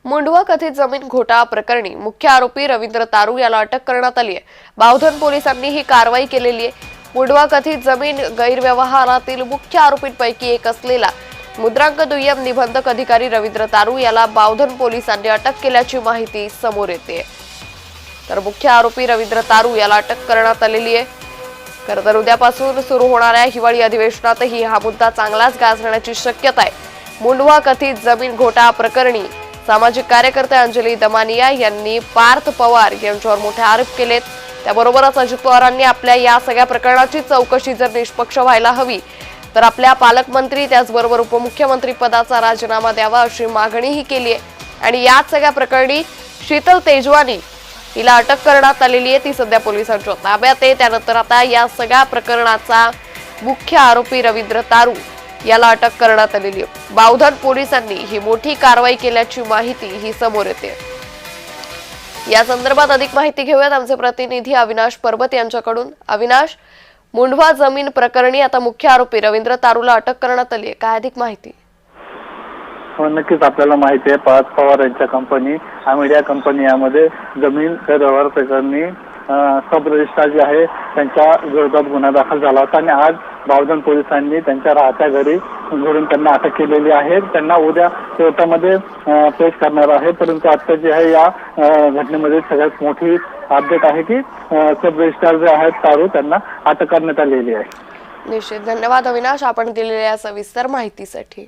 मुंढवा कथित जमीन घोटाळा प्रकरणी मुख्य आरोपी रवींद्र तारू याला अटक करण्यात आली आहे। बावधन पोलिसांनी ही कारवाई केलेली आहे। मुंढवा कथित जमीन गैरव्यवहारातील मुख्य आरोपींपैकी एक असलेला मुद्रांक दुय्यम निबंधक अधिकारी रवींद्र तारू याला बावधन पोलिसांनी अटक केल्याची माहिती समोर येते। तर मुख्य आरोपी रवींद्र तारू याला अटक करण्यात आलेली आहे। खरं तर उद्यापासून सुरू होणाऱ्या हिवाळी अधिवेशनातही हा मुद्दा चांगलाच गाजण्याची शक्यता आहे। मुंढवा कथित जमीन घोटाळा प्रकरणी सामाजिक कार्यकर्ते अंजली दमानिया यांनी पार्थ पवार यांच्यावर मोठे आरोप केलेत। त्याबरोबरच अजित पवारांनी आपल्या या सगळ्या प्रकरणाची चौकशी जर निष्पक्ष व्हायला हवी तर आपल्या पालकमंत्री त्याचबरोबर उपमुख्यमंत्री पदाचा राजीनामा द्यावा अशी मागणीही केली आहे। आणि याच सगळ्या प्रकरणी शीतल तेजवानी हिला अटक करण्यात आलेली आहे। ती सध्या पोलिसांच्या ताब्यात आहे। त्यानंतर आता या सगळ्या प्रकरणाचा मुख्य आरोपी रवींद्र तारू याला अटक करण्यात आलेली आहे। बावधन पोलिसांनी ही मोठी कारवाई केल्याची माहिती ही समोर येते। या संदर्भात अधिक माहिती घेऊयात आमचे प्रतिनिधी अविनाश पर्वत यांच्याकडून। अविनाश, मुंढवा जमीन प्रकरणी आता मुख्य आरोपी रवींद्र तारूला अटक करण्यात आली आहे, काय अधिक माहिती? नक्कीच आपल्याला माहिती आहे पार्थ पवार यांच्या कंपनी आमिडिया कंपनी यामध्ये जमीन गैरव्यवहार प्रकरणी सब रजिस्ट्रार जे आहे त्यांच्या विरोधात गुन्हा दाखल झाला होता आणि आज बावधन पोलिसांनी त्यांच्या राहत्या घरी घडून त्यांना अटक केलेली आहे। त्यांना उद्या कोर्टामध्ये पेश करणार आहे। परंतु आता जे आहे या घटनेमध्ये सगळ्यात मोठी अपडेट आहे की सब रजिस्ट्रार जे आहेत तारू त्यांना अटक करण्यात आलेली आहे। निश्चित, धन्यवाद अविनाश आपण दिलेल्या सविस्तर माहितीसाठी।